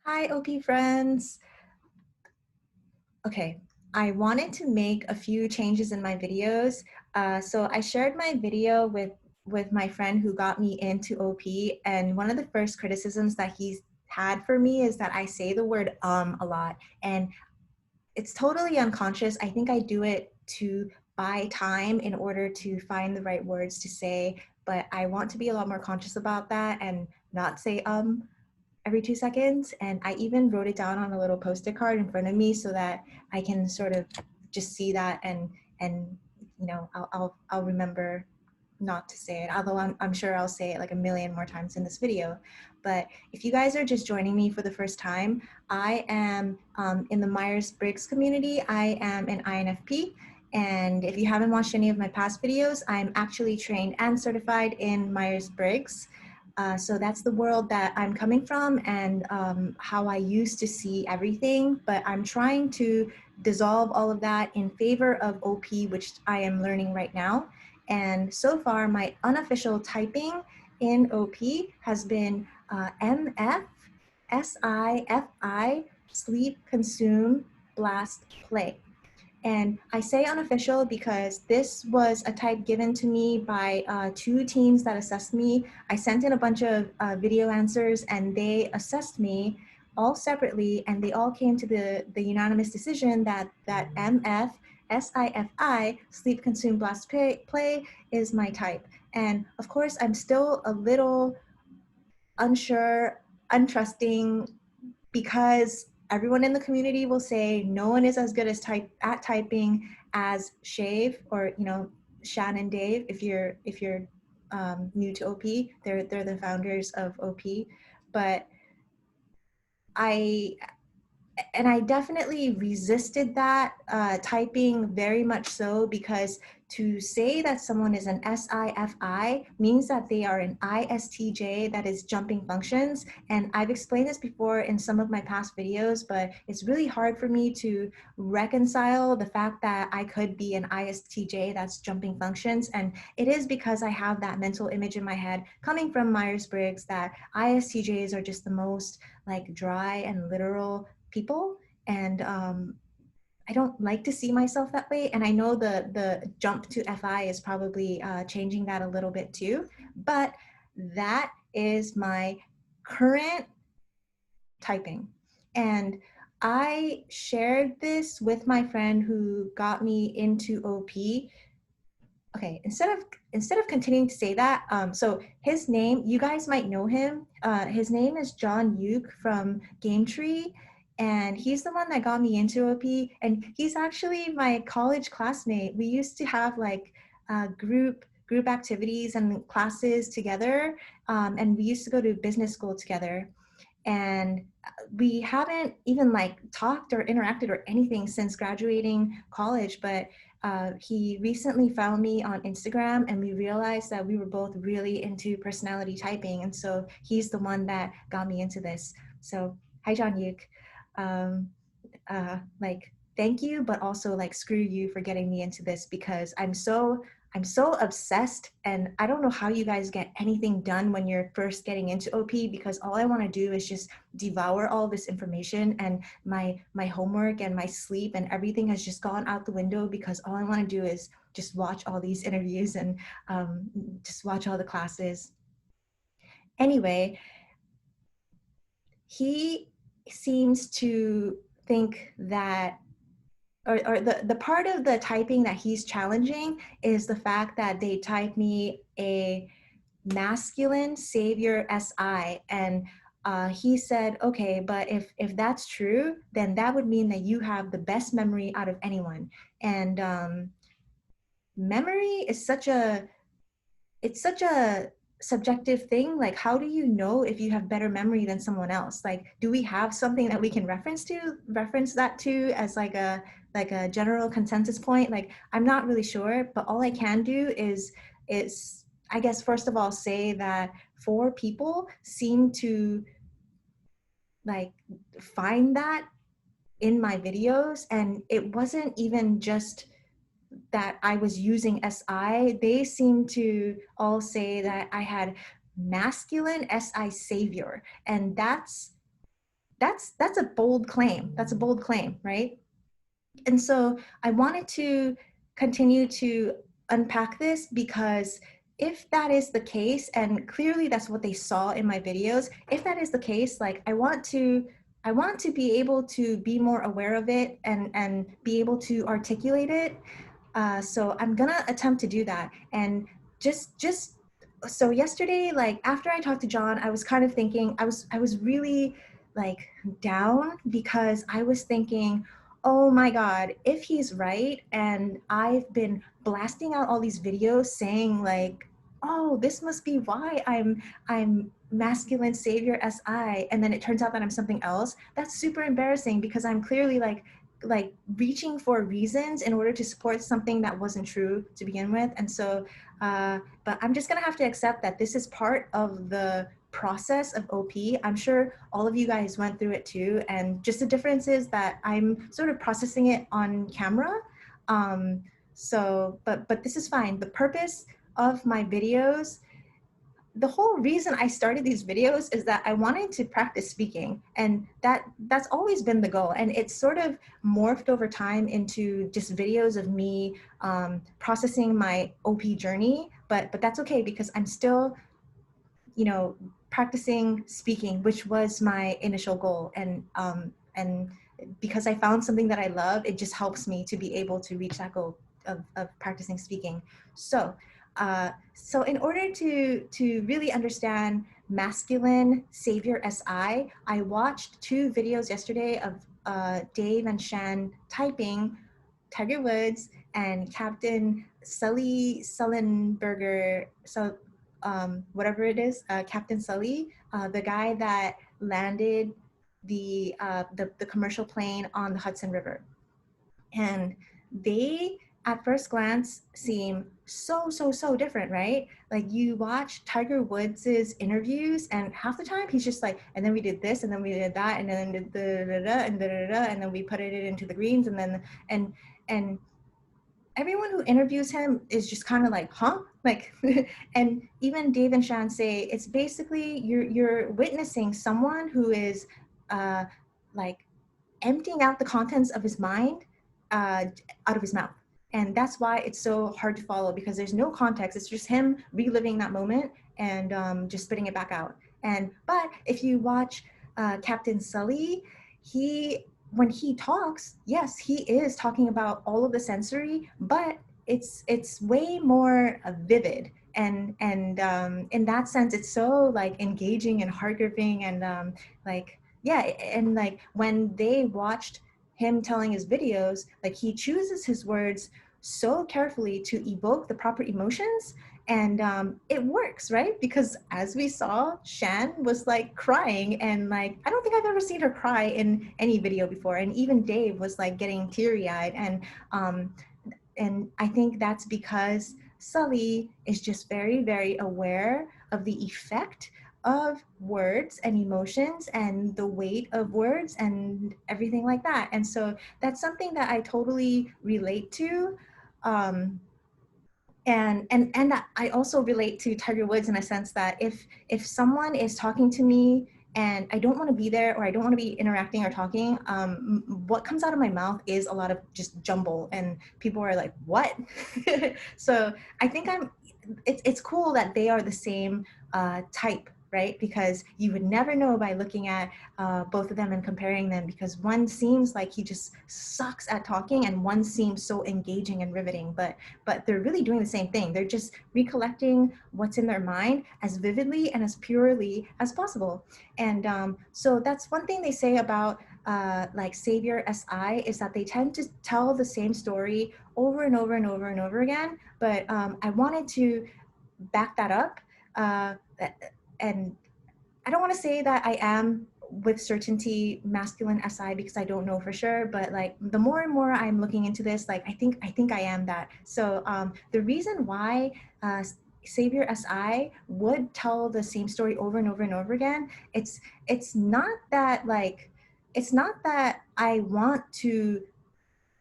Hi, OP friends. Okay, I wanted to make a few changes in my videos. So I shared my video with my friend who got me into OP, and one of the first criticisms that he's had for me is that I say the word a lot, and it's totally unconscious. I think I do it to buy time in order to find the right words to say, but I want to be a lot more conscious about that and not say every 2 seconds. And I even wrote it down on a little post-it card in front of me so that I can sort of just see that and I'll remember not to say it, although I'm sure I'll say it like a million more times in this video. But if you guys are just joining me for the first time, I am in the Myers-Briggs community. I am an INFP. And if you haven't watched any of my past videos, I'm actually trained and certified in Myers-Briggs. So that's the world that I'm coming from and how I used to see everything. But I'm trying to dissolve all of that in favor of OP, which I am learning right now. And so far, my unofficial typing in OP has been MF, SIFI, sleep, consume, blast, play. And I say unofficial because this was a type given to me by two teams that assessed me. I sent in a bunch of video answers and they assessed me all separately, and they all came to the unanimous decision that MF, SIFI, sleep, consume, blast, play is my type. And of course, I'm still a little unsure, untrusting, because everyone in the community will say no one is as good as typing as Shave or Shannon Dave. If you're new to OP, they're the founders of OP, but I I definitely resisted that typing very much so, because to say that someone is an SIFI means that they are an ISTJ, that is jumping functions. And I've explained this before in some of my past videos, but it's really hard for me to reconcile the fact that I could be an ISTJ that's jumping functions. And it is because I have that mental image in my head coming from Myers-Briggs that ISTJs are just the most like dry and literal people. And I don't like to see myself that way. And I know the jump to FI is probably changing that a little bit too. But that is my current typing. And I shared this with my friend who got me into OP. Okay, instead of continuing to say that, so his name, you guys might know him. His name is John Yuke from Game Tree, and he's the one that got me into OP. And he's actually my college classmate. We used to have like group activities and classes together, and we used to go to business school together. And we haven't even like talked or interacted or anything since graduating college, but he recently found me on Instagram, and we realized that we were both really into personality typing, and so he's the one that got me into this. So hi, John Yuk. um, like thank you, but also like screw you for getting me into this, because I'm so obsessed, and I don't know how you guys get anything done when you're first getting into OP, because all I want to do is just devour all this information, and my homework and my sleep and everything has just gone out the window, because all I want to do is just watch all these interviews and just watch all the classes. Anyway, he seems to think that, or the part of the typing that he's challenging is the fact that they type me a masculine savior SI. And he said, okay, but if that's true, then that would mean that you have the best memory out of anyone. And memory is such a subjective thing. Like, how do you know if you have better memory than someone else? Like, do we have something that we can reference that to as like a general consensus point? Like, I'm not really sure, but all I can do is I guess first of all say that four people seem to like find that in my videos, and it wasn't even just that I was using SI. They seem to all say that I had masculine SI savior. And that's a bold claim. That's a bold claim, right? And so I wanted to continue to unpack this, because if that is the case, and clearly that's what they saw in my videos, if that is the case, like I want to be able to be more aware of it and be able to articulate it. So I'm gonna attempt to do that. And just so yesterday, like after I talked to John, I was kind of thinking, I was really like down, because I was thinking, oh my God, if he's right, and I've been blasting out all these videos saying like, oh, this must be why I'm masculine savior SI, and then it turns out that I'm something else. That's super embarrassing, because I'm clearly like reaching for reasons in order to support something that wasn't true to begin with. And so but I'm just gonna have to accept that this is part of the process of OP. I'm sure all of you guys went through it too, and just the difference is that I'm sort of processing it on camera. But this is fine. The purpose of my videos, the whole reason I started these videos is that I wanted to practice speaking, and that's always been the goal. And it's sort of morphed over time into just videos of me processing my OP journey, but that's okay, because I'm still, you know, practicing speaking, which was my initial goal. And because I found something that I love, it just helps me to be able to reach that goal of practicing speaking. So so in order to really understand masculine savior SI, I watched 2 videos yesterday of Dave and Shan typing Tiger Woods and Captain Sully Sullenberger, so whatever it is, Captain Sully, the guy that landed the commercial plane on the Hudson River. And they, at first glance, seem so different, right? Like you watch Tiger Woods's interviews, and half the time he's just like, and then we did this, and then we did that, and then did and then we put it into the greens, and then and everyone who interviews him is just kind of like, huh? Like, and even Dave and Shan say it's basically you're witnessing someone who is like emptying out the contents of his mind out of his mouth. And that's why it's so hard to follow, because there's no context. It's just him reliving that moment and just spitting it back out. But if you watch Captain Sully, when he talks, yes, he is talking about all of the sensory, but it's way more vivid. And in that sense, it's so like engaging and heart gripping, and like, yeah. And like when they watched him telling his videos, like he chooses his words so carefully to evoke the proper emotions, and it works, right? Because as we saw, Shan was like crying, and like I don't think I've ever seen her cry in any video before, and even Dave was like getting teary-eyed. And I think that's because Sully is just very aware of the effect of words and emotions and the weight of words and everything like that. And so that's something that I totally relate to. Um, and I also relate to Tiger Woods in a sense that if someone is talking to me and I don't want to be there, or I don't want to be interacting or talking, what comes out of my mouth is a lot of just jumble, and people are like, what? So I think it's cool that they are the same type, right? Because you would never know by looking at both of them and comparing them, because one seems like he just sucks at talking, and one seems so engaging and riveting, but they're really doing the same thing. They're just recollecting what's in their mind as vividly and as purely as possible. And so that's one thing they say about like Savior SI, is that they tend to tell the same story over and over and over and over again. But I wanted to back that up. And I don't want to say that I am with certainty masculine SI, because I don't know for sure, but like the more and more I'm looking into this, like I think I am that. So the reason why Savior SI would tell the same story over and over and over again, it's not that like, it's not that I want to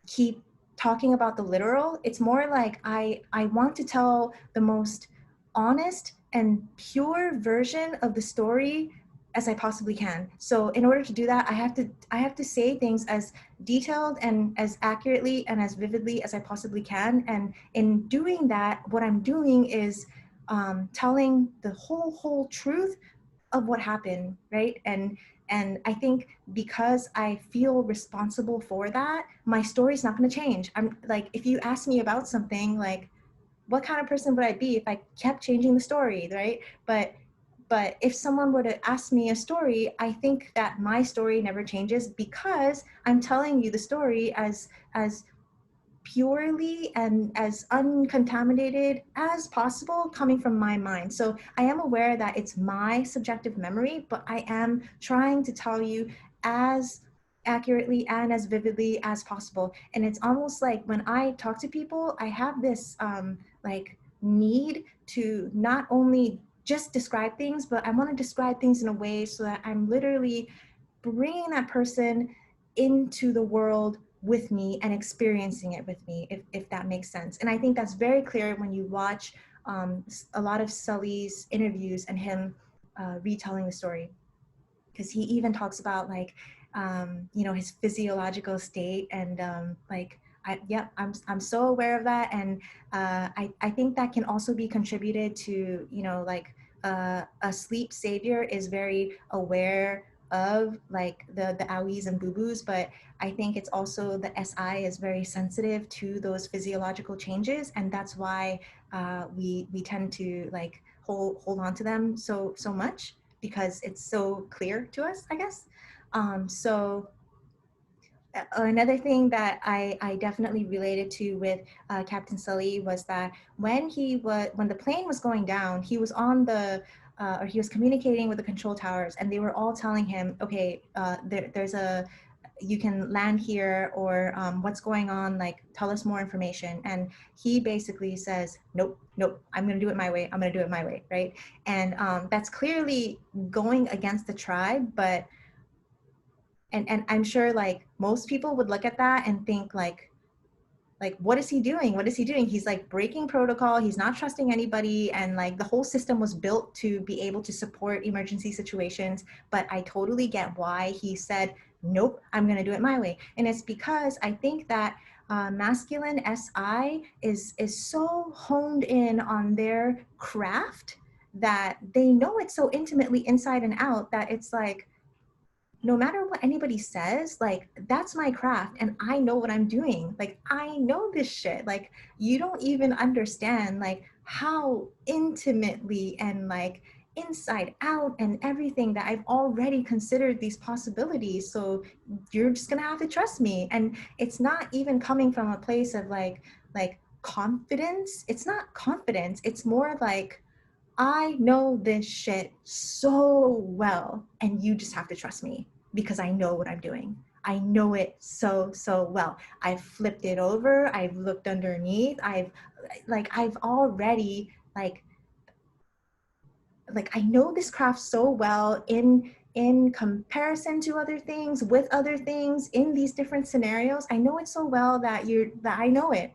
keep talking about the literal. It's more like I want to tell the most honest and pure version of the story as I possibly can. So in order to do that, I have to say things as detailed and as accurately and as vividly as I possibly can. And in doing that, what I'm doing is telling the whole truth of what happened, right? And I think because I feel responsible for that, my story's not going to change. I'm like, if you ask me about something, like, what kind of person would I be if I kept changing the story, right? But if someone were to ask me a story, I think that my story never changes because I'm telling you the story as purely and as uncontaminated as possible coming from my mind. So I am aware that it's my subjective memory, but I am trying to tell you as accurately and as vividly as possible. And it's almost like when I talk to people, I have this like need to not only just describe things, but I want to describe things in a way so that I'm literally bringing that person into the world with me and experiencing it with me, if that makes sense. And I think that's very clear when you watch a lot of Sully's interviews and him retelling the story, because he even talks about like you know, his physiological state and like I'm so aware of that. And I think that can also be contributed to, you know, like a sleep savior is very aware of like the owies and boo-boos, but I think it's also the SI is very sensitive to those physiological changes, and that's why we tend to like hold on to them so much, because it's so clear to us, I guess. So another thing that I definitely related to with Captain Sully was that when the plane was going down, he was on the or he was communicating with the control towers, and they were all telling him, okay, there's a you can land here, or what's going on, like tell us more information. And he basically says, nope, I'm going to do it my way, I'm going to do it my way, right? And that's clearly going against the tribe, but and I'm sure like most people would look at that and think like what is he doing, what is he doing? He's like breaking protocol, he's not trusting anybody, and like the whole system was built to be able to support emergency situations. But I totally get why he said, nope, I'm going to do it my way. And it's because I think that masculine SI is so honed in on their craft that they know it so intimately inside and out that it's like, no matter what anybody says, like that's my craft and I know what I'm doing. Like I know this shit. Like you don't even understand like how intimately and like inside out and everything that I've already considered these possibilities. So you're just gonna have to trust me. And it's not even coming from a place of like confidence. It's not confidence. It's more like, I know this shit so well, and you just have to trust me because I know what I'm doing. I know it so well. I've flipped it over. I've looked underneath. I've already like I know this craft so well in comparison to other things, with other things, in these different scenarios. I know it so well that I know it.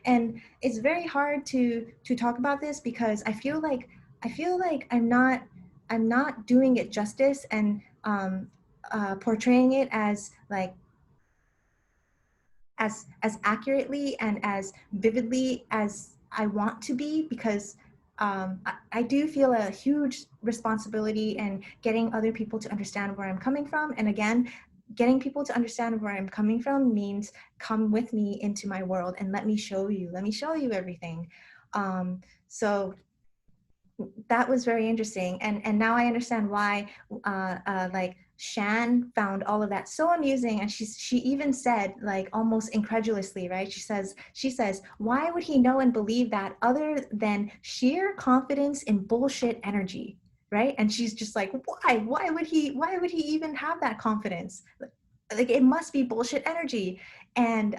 And it's very hard to talk about this because I feel like I'm not doing it justice and portraying it as like as accurately and as vividly as I want to be, because I do feel a huge responsibility in getting other people to understand where I'm coming from. And again, getting people to understand where I'm coming from means come with me into my world and let me show you everything. So that was very interesting, and now I understand why like Shan found all of that so amusing. And she even said, like almost incredulously, right, she says why would he know and believe that other than sheer confidence in bullshit energy, right? And she's just like, why would he even have that confidence? Like it must be bullshit energy. And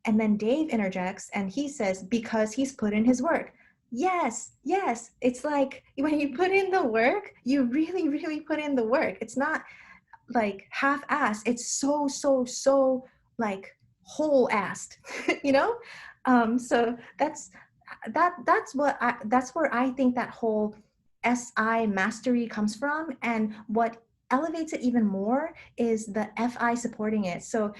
then Dave interjects and he says, because he's put in his work. Yes, it's like when you put in the work, you really put in the work. It's not like half-assed. It's so like whole-assed. You know. So that's where I think that whole SI mastery comes from. And what elevates it even more is the FI supporting it. So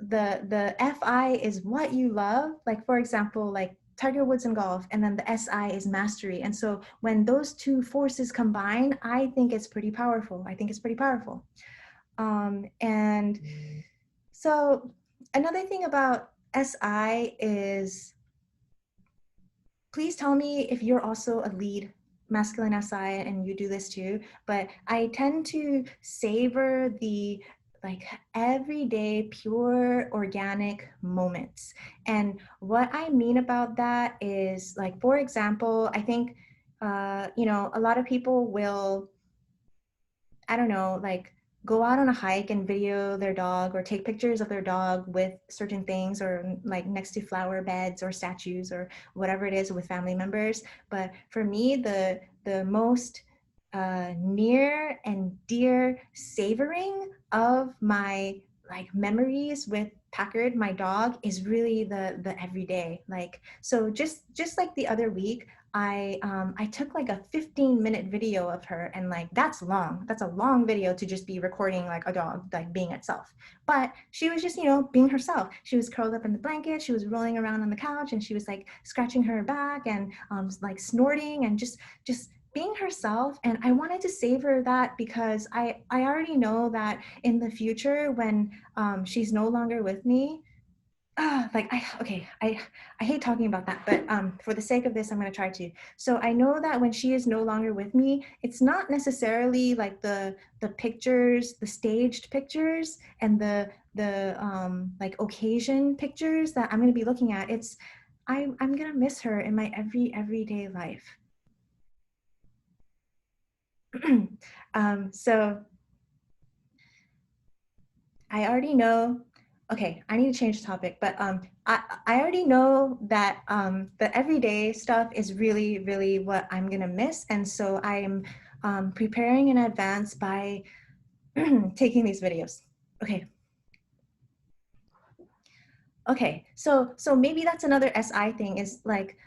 the FI is what you love. Like, for example, like Tiger Woods in golf, and then the SI is mastery. And so when those two forces combine, I think it's pretty powerful. I think it's pretty powerful. And so another thing about SI is, please tell me if you're also a lead masculine SI and you do this too, but I tend to savor the like everyday pure organic moments. And what I mean about that is, like, for example, I think a lot of people will, I don't know, like go out on a hike and video their dog or take pictures of their dog with certain things, or like next to flower beds or statues or whatever it is with family members. But for me, the most near and dear savoring of my like memories with Packard, my dog, is really the everyday. Like, so just like the other week, I took like a 15-minute video of her, and like that's long. That's a long video to just be recording like a dog like being itself. But she was just, being herself. She was curled up in the blanket, she was rolling around on the couch, and she was like scratching her back and like snorting and just being herself. And I wanted to savor that because I already know that in the future, when she's no longer with me, like I hate talking about that, but for the sake of this, I'm going to try to. So I know that when she is no longer with me, it's not necessarily like the pictures, the staged pictures, and the like occasion pictures that I'm going to be looking at. It's I'm going to miss her in my everyday life. So I already know. Okay, I need to change the topic, but I already know that the everyday stuff is really, really what I'm gonna miss, and so I'm preparing in advance by taking these videos. Okay. Okay, so maybe that's another SI thing, is like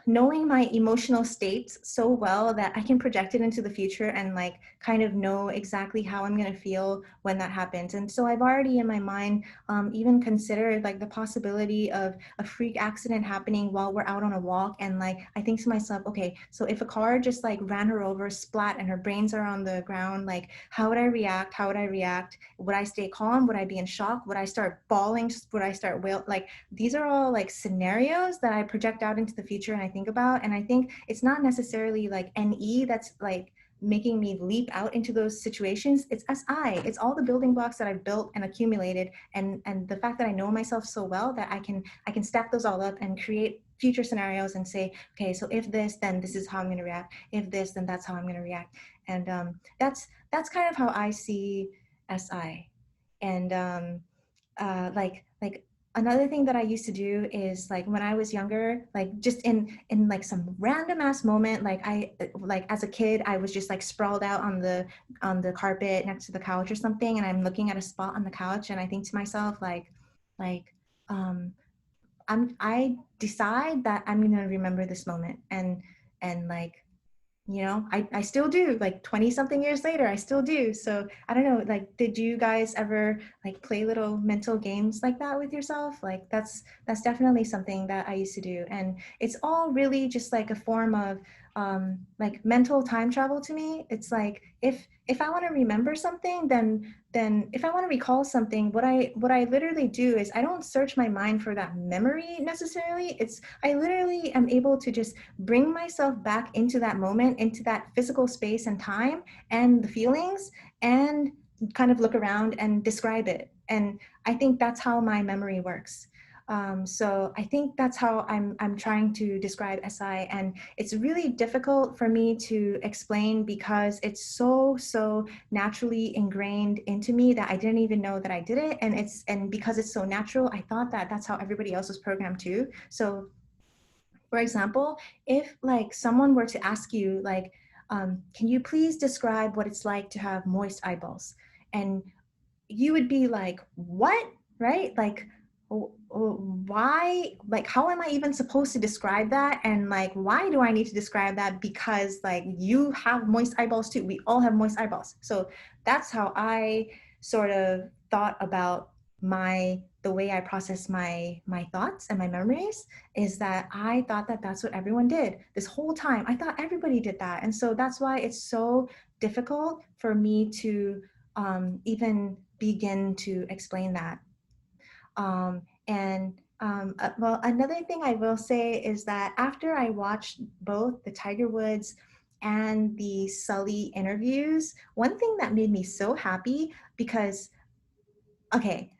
knowing my emotional states so well that I can project it into the future and like kind of know exactly how I'm gonna feel when that happens. And so I've already in my mind even considered like the possibility of a freak accident happening while we're out on a walk, and like I think to myself, okay, so if a car just like ran her over, splat, and her brains are on the ground, like how would I react? How would I react? Would I stay calm? Would I be in shock? Would I start bawling? Would I start wail? Like, these are all like scenarios that I project out into the future and I think about. And I think it's not necessarily like NE that's like making me leap out into those situations. It's SI. It's all the building blocks that I've built and accumulated, and the fact that I know myself so well that I can stack those all up and create future scenarios and say, okay, so if this, then this is how I'm going to react. If this, then that's how I'm going to react. And that's kind of how I see SI. And like another thing that I used to do is, like, when I was younger, like just in like some random ass moment, like I like as a kid, I was just like sprawled out on the carpet next to the couch or something, and I'm looking at a spot on the couch, and I think to myself like um I decide that I'm gonna remember this moment, and like, I still do, like 20 something years later, I still do. So I don't know, like, did you guys ever like play little mental games like that with yourself? Like, that's definitely something that I used to do. And it's all really just like a form of like mental time travel to me. It's like, if I want to remember something, then if I want to recall something, what I literally do is I don't search my mind for that memory necessarily. It's I literally am able to just bring myself back into that moment, into that physical space and time and the feelings, and kind of look around and describe it. And I think that's how my memory works. So I think that's how I'm trying to describe SI, and it's really difficult for me to explain because it's so naturally ingrained into me that I didn't even know that I did it, and because it's so natural, I thought that that's how everybody else was programmed too. So for example, if like someone were to ask you like, can you please describe what it's like to have moist eyeballs? And you would be like, what? Right? Like, why, like, how am I even supposed to describe that? And like, why do I need to describe that? Because like, you have moist eyeballs too. We all have moist eyeballs. So that's how I sort of thought about the way I process my thoughts and my memories, is that I thought that that's what everyone did this whole time. I thought everybody did that. And so that's why it's so difficult for me to even begin to explain that. Well, another thing I will say is that after I watched both the Tiger Woods and the Sully interviews, one thing that made me so happy, because, okay,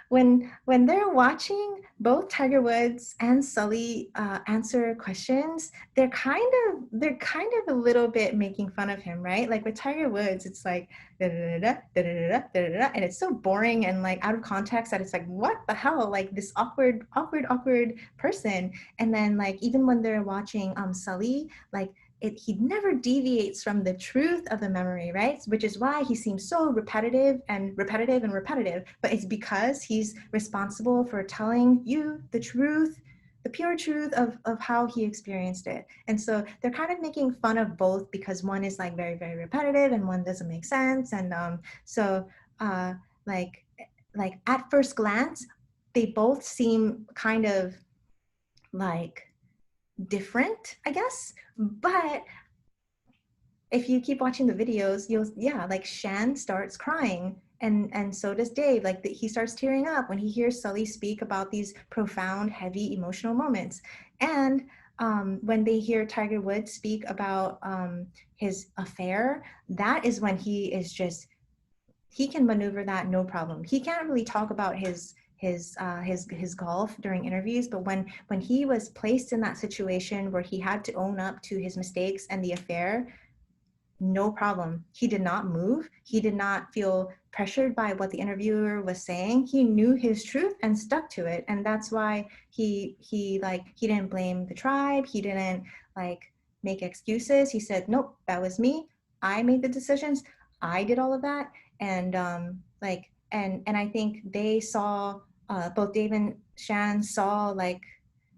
when they're watching both Tiger Woods and Sully answer questions, they're kind of a little bit making fun of him, right? Like with Tiger Woods, it's like da da da da da da da, and it's so boring and like out of context that it's like, what the hell, like this awkward person. And then like even when they're watching Sully, like he never deviates from the truth of the memory, right? Which is why he seems so repetitive and repetitive and repetitive. But it's because he's responsible for telling you the truth, the pure truth of how he experienced it. And so they're kind of making fun of both, because one is like very, very repetitive and one doesn't make sense. And so uh, like like at first glance, they both seem kind of like different, I guess. But if you keep watching the videos, you'll, yeah, like Shan starts crying, and so does Dave. Like he starts tearing up when he hears Sully speak about these profound, heavy emotional moments. And when they hear Tiger Woods speak about his affair, that is when he can maneuver that no problem. He can't really talk about his golf during interviews, but when he was placed in that situation where he had to own up to his mistakes and the affair, no problem. He did not move. He did not feel pressured by what the interviewer was saying. He knew his truth and stuck to it. And that's why he didn't blame the tribe. He didn't like make excuses. He said, nope, that was me. I made the decisions. I did all of that. And and I think they saw, both Dave and Shan saw, like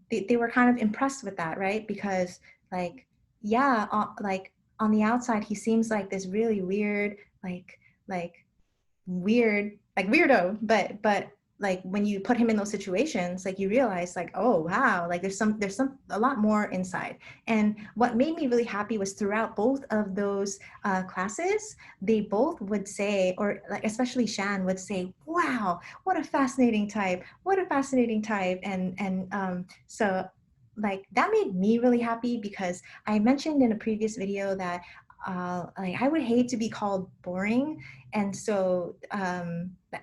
they were kind of impressed with that, right? Because like, yeah, like on the outside, he seems like this really weird, like weird, like weirdo. But like when you put him in those situations, like you realize like, oh wow, like there's a lot more inside. And what made me really happy was throughout both of those classes, they both would say, or like especially Shan would say, wow, what a fascinating type, what a fascinating type. And so like that made me really happy, because I mentioned in a previous video that like I would hate to be called boring. And so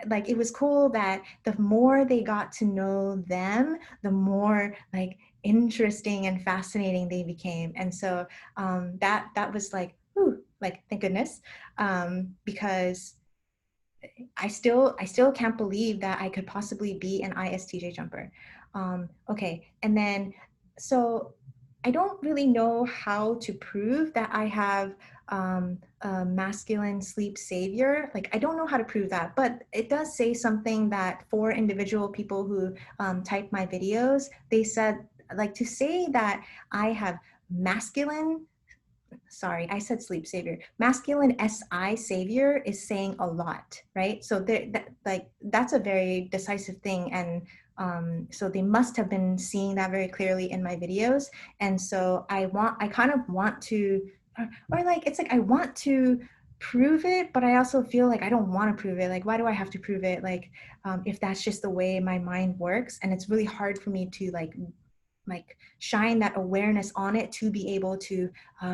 like it was cool that the more they got to know them, the more like interesting and fascinating they became. And so that was like, whew, like thank goodness, because I still can't believe that I could possibly be an ISTJ jumper. Okay, and then so I don't really know how to prove that I have a masculine sleep savior. Like I don't know how to prove that, but it does say something that for individual people who type my videos, they said like to say that I have masculine, sorry, I said sleep savior. Masculine SI savior is saying a lot, right? So that's a very decisive thing. And so they must have been seeing that very clearly in my videos. And so I kind of want to, or like, it's like, I want to prove it, but I also feel like I don't want to prove it. Like, why do I have to prove it? Like, if that's just the way my mind works, and it's really hard for me to like shine that awareness on it to be able to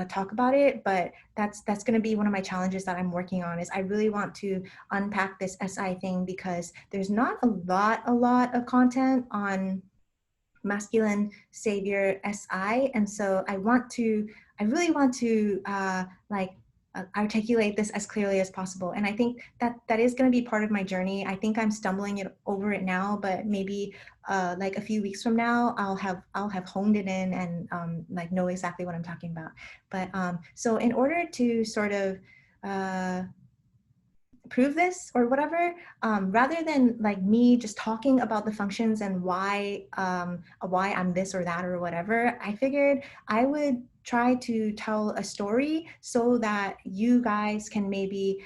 talk about it. But that's going to be one of my challenges that I'm working on, is I really want to unpack this SI thing, because there's not a lot of content on masculine savior SI. And so I really want to articulate this as clearly as possible. And I think that is going to be part of my journey. I think I'm stumbling over it now, but maybe like a few weeks from now, I'll have honed it in and like know exactly what I'm talking about. But so in order to sort of prove this or whatever, rather than like me just talking about the functions and why I'm this or that or whatever, I figured I would try to tell a story so that you guys can maybe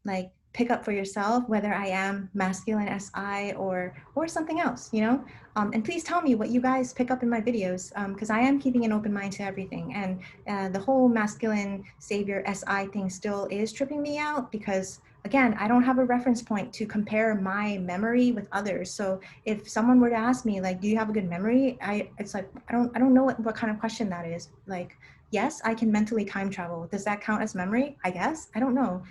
like pick up for yourself whether I am masculine SI or something else, you know. And please tell me what you guys pick up in my videos, because I am keeping an open mind to everything. And the whole masculine savior SI thing still is tripping me out because, again, I don't have a reference point to compare my memory with others. So if someone were to ask me, like, do you have a good memory? It's like, I don't know what kind of question that is. Like, yes, I can mentally time travel. Does that count as memory? I guess. I don't know.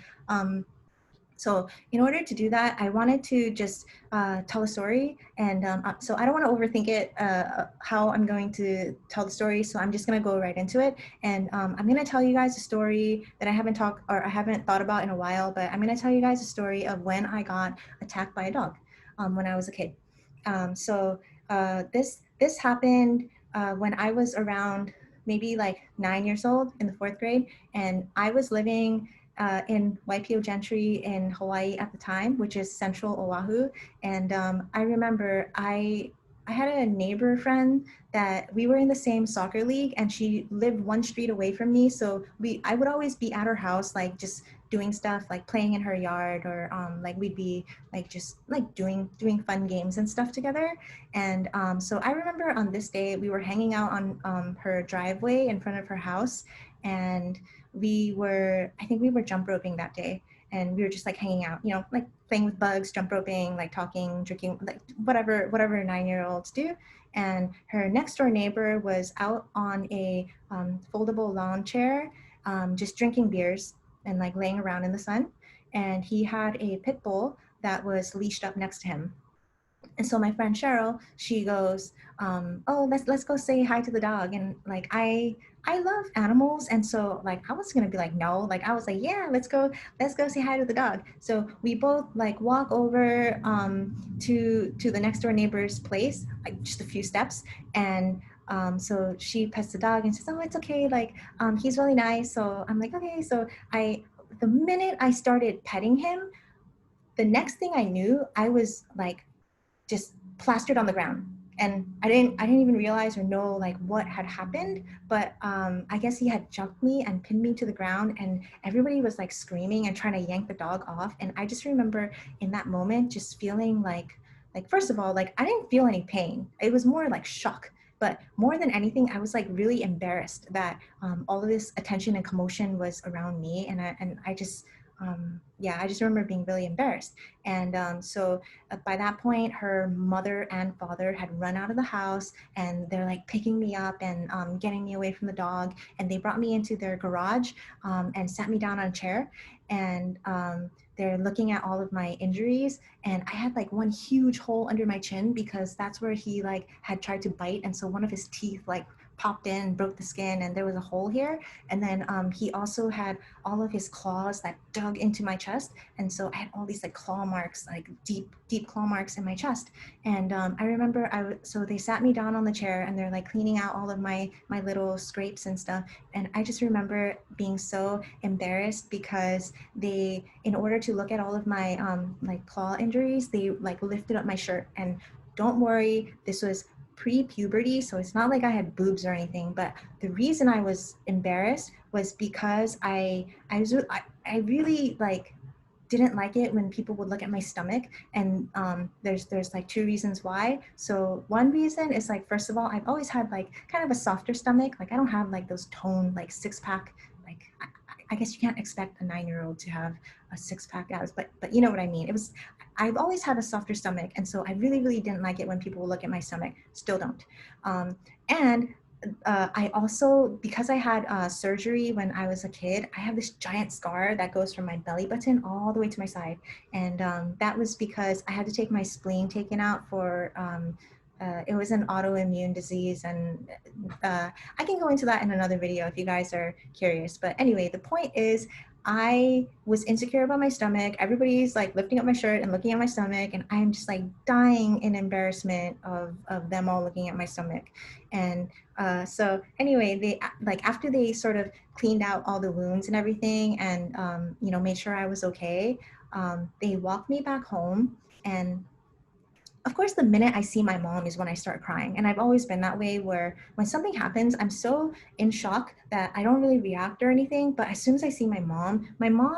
So in order to do that, I wanted to just tell a story. And so I don't want to overthink it, how I'm going to tell the story. So I'm just going to go right into it. And I'm going to tell you guys a story that I haven't thought about in a while, but I'm going to tell you guys a story of when I got attacked by a dog when I was a kid. This happened when I was around maybe like 9 years old in the 4th grade. And I was living in Waipio Gentry in Hawaii at the time, which is central Oahu. And I remember I had a neighbor friend that we were in the same soccer league, and she lived one street away from me. So I would always be at her house, like just doing stuff, like playing in her yard, or like we'd be like just like doing fun games and stuff together. And so I remember on this day we were hanging out on her driveway in front of her house, and I think we were jump roping that day, and we were just like hanging out, you know, like playing with bugs, jump roping, like talking, drinking, like whatever 9-year-olds do. And her next door neighbor was out on a foldable lawn chair, just drinking beers and like laying around in the sun. And he had a pit bull that was leashed up next to him. And so my friend Cheryl, she goes, "Oh, let's go say hi to the dog." And like I love animals, and so like I was gonna be like no, like I was like yeah, let's go say hi to the dog. So we both like walk over to the next door neighbor's place, like just a few steps, and so she pets the dog and says, "Oh, it's okay, like he's really nice." So I'm like, okay. So the minute I started petting him, the next thing I knew, I was like just plastered on the ground. And I didn't even realize or know like what had happened, but I guess he had jumped me and pinned me to the ground, and everybody was like screaming and trying to yank the dog off. And I just remember in that moment just feeling like first of all, like I didn't feel any pain. It was more like shock. But more than anything, I was like really embarrassed that all of this attention and commotion was around me, and I just yeah, I just remember being really embarrassed. And so by that point, her mother and father had run out of the house, and they're like picking me up and getting me away from the dog. And they brought me into their garage and sat me down on a chair. And they're looking at all of my injuries. And I had like one huge hole under my chin because that's where he like had tried to bite. And so one of his teeth like popped in, broke the skin, and there was a hole here. And then he also had all of his claws that dug into my chest. And so I had all these like claw marks, like deep claw marks in my chest. And I remember so they sat me down on the chair, and they're like cleaning out all of my little scrapes and stuff. And I just remember being so embarrassed because in order to look at all of my like claw injuries, they like lifted up my shirt. And don't worry, this was pre-puberty, so it's not like I had boobs or anything. But the reason I was embarrassed was because I really like didn't like it when people would look at my stomach. And there's like two reasons why. So one reason is like, first of all, I've always had like kind of a softer stomach. Like I don't have like those toned like six-pack, like I guess you can't expect a 9-year-old to have a six-pack abs, but you know what I mean. I've always had a softer stomach, and so I really didn't like it when people would look at my stomach. Still don't. And I also, because I had surgery when I was a kid, I have this giant scar that goes from my belly button all the way to my side. And that was because I had to take my spleen taken out for, it was an autoimmune disease. And I can go into that in another video if you guys are curious. But anyway, the point is, I was insecure about my stomach. Everybody's like lifting up my shirt and looking at my stomach, and I'm just like dying in embarrassment of them all looking at my stomach. And so anyway, they like after they sort of cleaned out all the wounds and everything, and you know, made sure I was okay. They walked me back home, and of course, the minute I see my mom is when I start crying. And I've always been that way where when something happens, I'm so in shock that I don't really react or anything. But as soon as I see my mom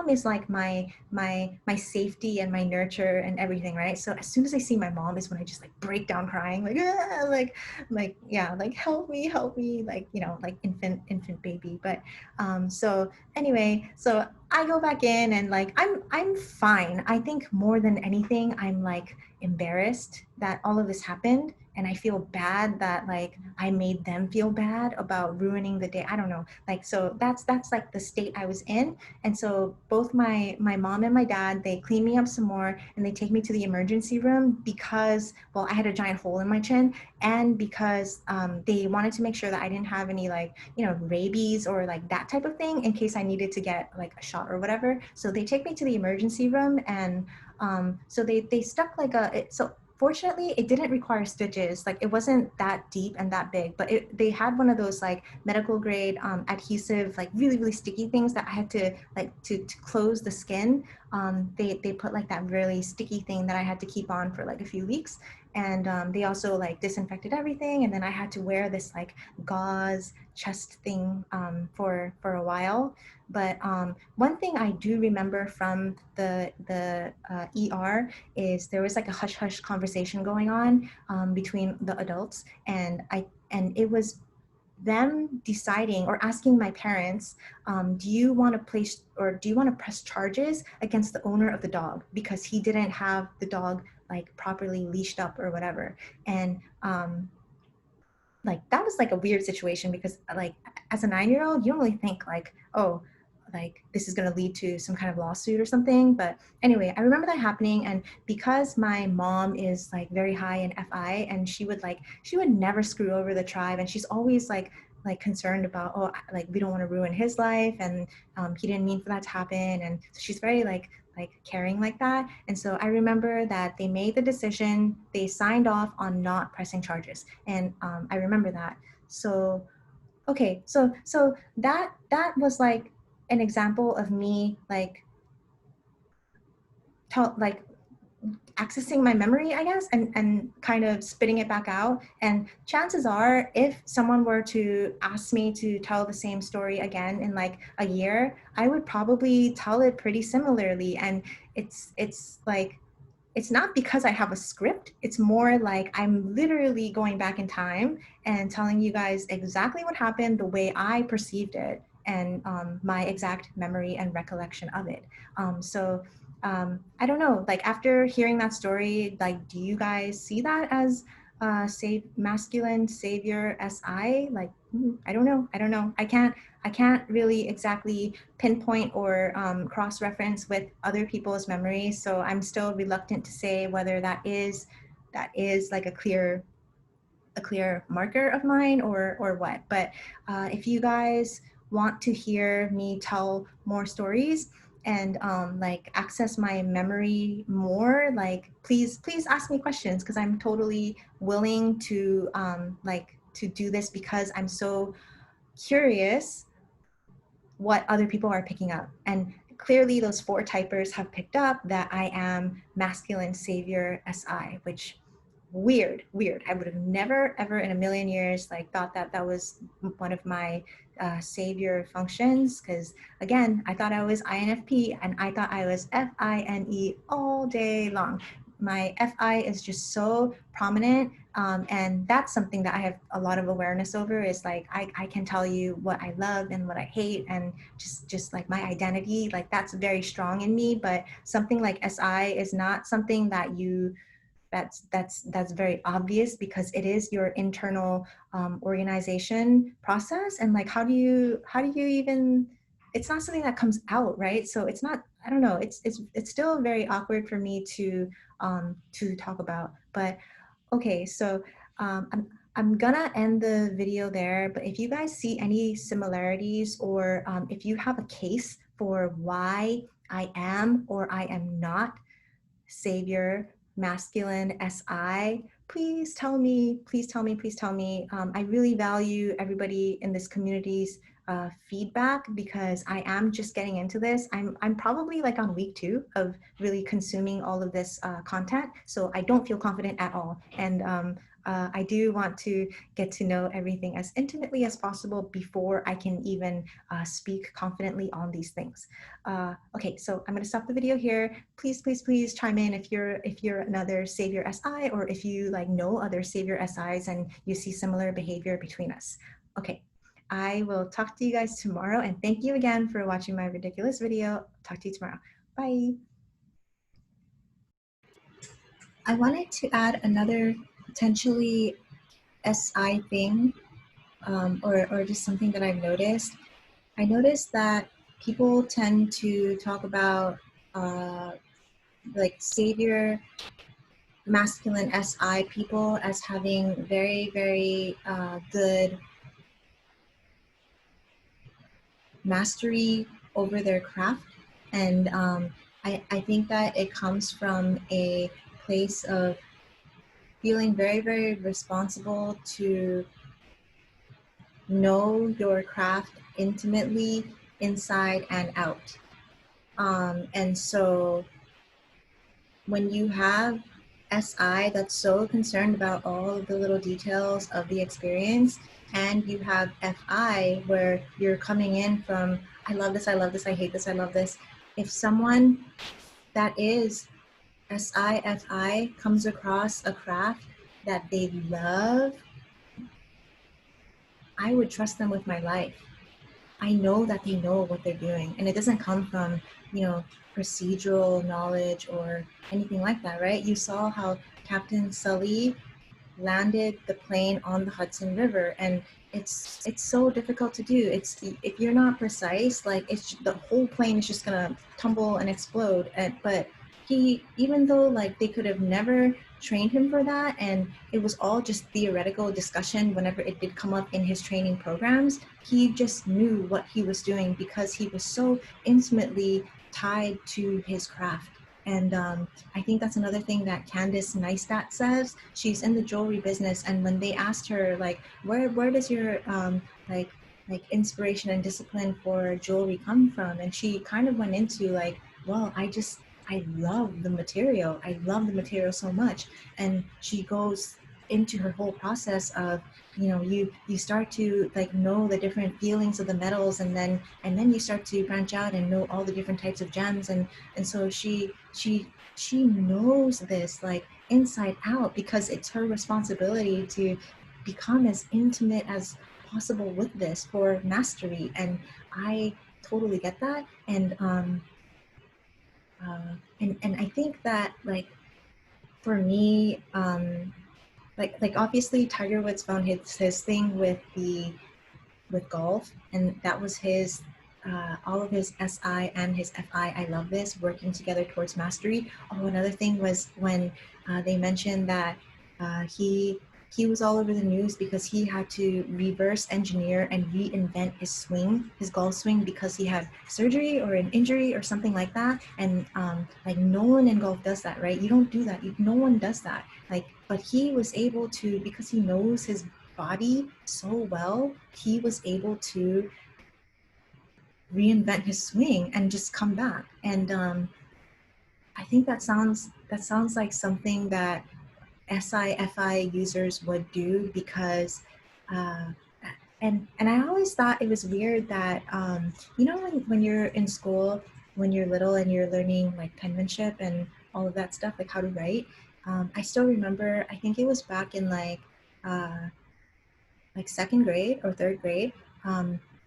is like my safety and my nurture and everything, right? So as soon as I see my mom is when I just like break down crying, like, ah, like, yeah, like help me, like, you know, like infant baby. But so anyway, so I go back in and like I'm fine. I think more than anything, I'm like embarrassed that all of this happened, and I feel bad that like I made them feel bad about ruining the day. I don't know, like, so that's like the state I was in. And so both my mom and my dad, they clean me up some more and they take me to the emergency room because, well, I had a giant hole in my chin, and because they wanted to make sure that I didn't have any, like, you know, rabies or like that type of thing in case I needed to get like a shot or whatever. So they take me to the emergency room, and so they stuck like so fortunately it didn't require stitches. Like, it wasn't that deep and that big, but they had one of those like medical grade adhesive, like really, really sticky things that I had to like to close the skin. They put like that really sticky thing that I had to keep on for like a few weeks. And they also like disinfected everything. And then I had to wear this like gauze chest thing for a while. But one thing I do remember from the ER is there was like a hush hush conversation going on between the adults, and it was them deciding or asking my parents, do you want to place or do you want to press charges against the owner of the dog because he didn't have the dog like properly leashed up or whatever. And like that was like a weird situation because like as a 9-year-old you don't really think like, oh, like this is going to lead to some kind of lawsuit or something. But anyway, I remember that happening. And because my mom is like very high in FI, and she would never screw over the tribe, and she's always like concerned about, oh, like we don't want to ruin his life, and he didn't mean for that to happen. And so she's very like caring like that. And so I remember that they made the decision, they signed off on not pressing charges. And I remember that. So okay, so that was like an example of me like like accessing my memory, I guess, and kind of spitting it back out. And chances are, if someone were to ask me to tell the same story again in like a year, I would probably tell it pretty similarly. And it's like, it's not because I have a script. It's more like I'm literally going back in time and telling you guys exactly what happened, the way I perceived it, and my exact memory and recollection of it. So I don't know, like after hearing that story, like, do you guys see that as masculine savior SI? Like, I don't know. I can't really exactly pinpoint or cross-reference with other people's memories. So I'm still reluctant to say whether that is like a clear marker of mine or what. But if you guys want to hear me tell more stories and like access my memory more, like please ask me questions, because I'm totally willing to like to do this, because I'm so curious what other people are picking up. And clearly those 4 typers have picked up that I am masculine savior SI, which weird. I would have never ever in a million years like thought that that was one of my savior functions, because again, I thought I was INFP and I thought I was FINE all day long. My FI is just so prominent, and that's something that I have a lot of awareness over, is like I can tell you what I love and what I hate, and just like my identity, like that's very strong in me. But something like SI is not something that you that's very obvious, because it is your internal organization process. And like how do you even, it's not something that comes out, right? So it's not, I don't know, it's still very awkward for me to talk about. But okay, so I'm gonna end the video there, but if you guys see any similarities, or if you have a case for why I am or I am not savior, masculine, SI, please tell me, please tell me, please tell me. I really value everybody in this community's feedback because I am just getting into this. I'm probably like on week 2 of really consuming all of this content, so I don't feel confident at all. And I do want to get to know everything as intimately as possible before I can even speak confidently on these things. Okay, so I'm going to stop the video here. Please, please, please chime in if you're another Savior SI, or if you like know other Savior SIs and you see similar behavior between us. Okay, I will talk to you guys tomorrow, and thank you again for watching my ridiculous video. Talk to you tomorrow. Bye. I wanted to add another potentially SI thing, or just something that I've noticed. I noticed that people tend to talk about like savior masculine SI people as having very, very good mastery over their craft. And I think that it comes from a place of feeling very, very responsible to know your craft intimately, inside and out. And so when you have SI that's so concerned about all of the little details of the experience, and you have FI where you're coming in from, I love this, I love this, I hate this, I love this. If someone that is SI, FI comes across a craft that they love, I would trust them with my life. I know that they know what they're doing, and it doesn't come from, procedural knowledge or anything like that, right? You saw how Captain Sully landed the plane on the Hudson River, and it's so difficult to do. It's, if you're not precise, like, it's, the whole plane is just gonna tumble and explode. But he, even though like they could have never trained him for that, and it was all just theoretical discussion whenever it did come up in his training programs, he just knew what he was doing because he was so intimately tied to his craft. And I think that's another thing that Candice Neistat says. She's in the jewelry business, and when they asked her, like, where does your like inspiration and discipline for jewelry come from? And she kind of went into like, well, I love the material. I love the material so much. And she goes into her whole process of, you start to like know the different feelings of the metals, and then you start to branch out and know all the different types of gems. And so she knows this like inside out, because it's her responsibility to become as intimate as possible with this for mastery. And I totally get that. And and I think that, like, for me, like obviously Tiger Woods found his thing with golf, and that was his all of his SI and his FI, I love this, working together towards mastery. Oh, another thing was when they mentioned that he was all over the news because he had to reverse engineer and reinvent his swing, his golf swing, because he had surgery or an injury or something like that. And like, no one in golf does that, right? You don't do that. No one does that. Like, but he was able to, because he knows his body so well, he was able to reinvent his swing and just come back. And I think that sounds like something that SI-FI users would do, because and I always thought it was weird that when you're in school, when you're little and you're learning like penmanship and all of that stuff, like how to write, I still remember, I think it was back in like second grade or third grade,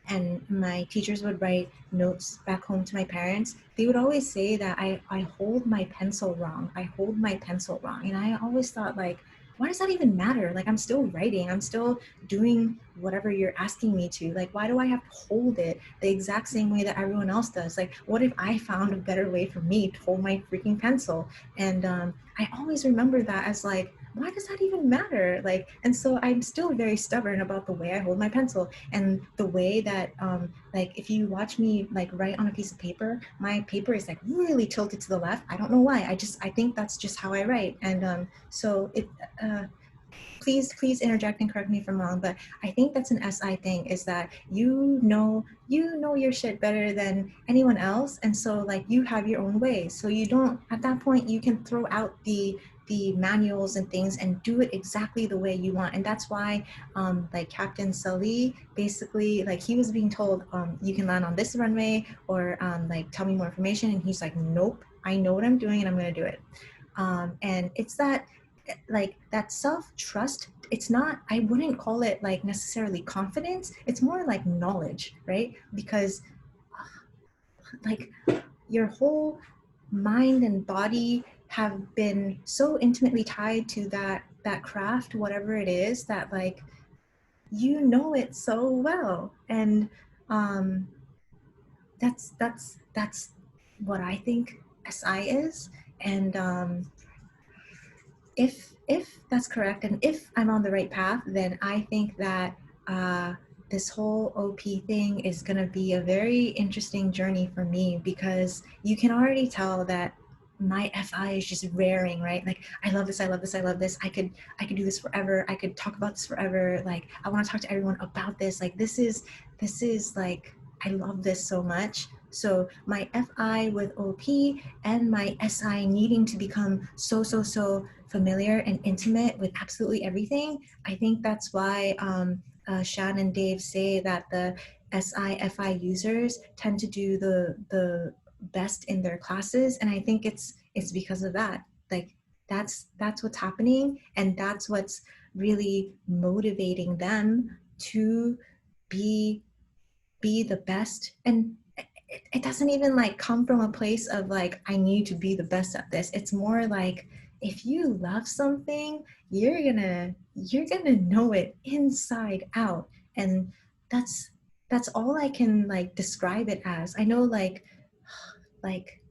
and my teachers would write notes back home to my parents. They would always say that I hold my pencil wrong. I hold my pencil wrong. And I always thought, like, why does that even matter? Like, I'm still writing. I'm still doing whatever you're asking me to. Like, why do I have to hold it the exact same way that everyone else does? Like, what if I found a better way for me to hold my freaking pencil? And I always remember that as like, why does that even matter? Like, and so I'm still very stubborn about the way I hold my pencil and the way that, like, if you watch me like write on a piece of paper, my paper is like really tilted to the left. I don't know why. I think that's just how I write. And so it, please interject and correct me if I'm wrong, but I think that's an SI thing, is that you know your shit better than anyone else, and so like you have your own way, so you don't, at that point you can throw out the manuals and things and do it exactly the way you want. And that's why like Captain Sully, basically, like he was being told, you can land on this runway, or like tell me more information, and he's like, nope, I know what I'm doing and I'm going to do it. And it's that, like, that self-trust. It's not, I wouldn't call it like necessarily confidence, it's more like knowledge, right? Because like your whole mind and body have been so intimately tied to that craft, whatever it is, that like you know it so well. And um that's what I think SI is. And if that's correct, and if I'm on the right path, then I think that this whole OP thing is going to be a very interesting journey for me, because you can already tell that my FI is just raring, right? Like, I love this, I love this, I love this. I could do this forever. I could talk about this forever. Like, I want to talk to everyone about this. Like, this is like, I love this so much. So my FI with OP and my SI needing to become so familiar and intimate with absolutely everything. I think that's why Shan and Dave say that the SI-FI users tend to do the best in their classes, and I think it's because of that. Like, that's what's happening, and that's what's really motivating them to be the best. And it doesn't even like come from a place of like, I need to be the best at this. It's more like, if you love something, you're gonna know it inside out. And that's all I can like describe it as. I know, like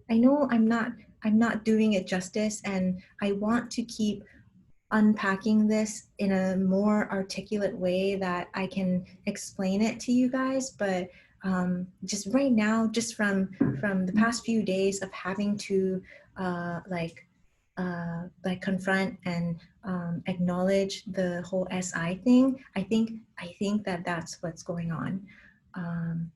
I know I'm not doing it justice, and I want to keep unpacking this in a more articulate way that I can explain it to you guys. But just right now, just from the past few days of having to like confront and acknowledge the whole SI thing, I think that that's what's going on. Um,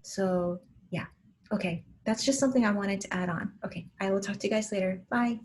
so yeah, okay, that's just something I wanted to add on. Okay, I will talk to you guys later. Bye.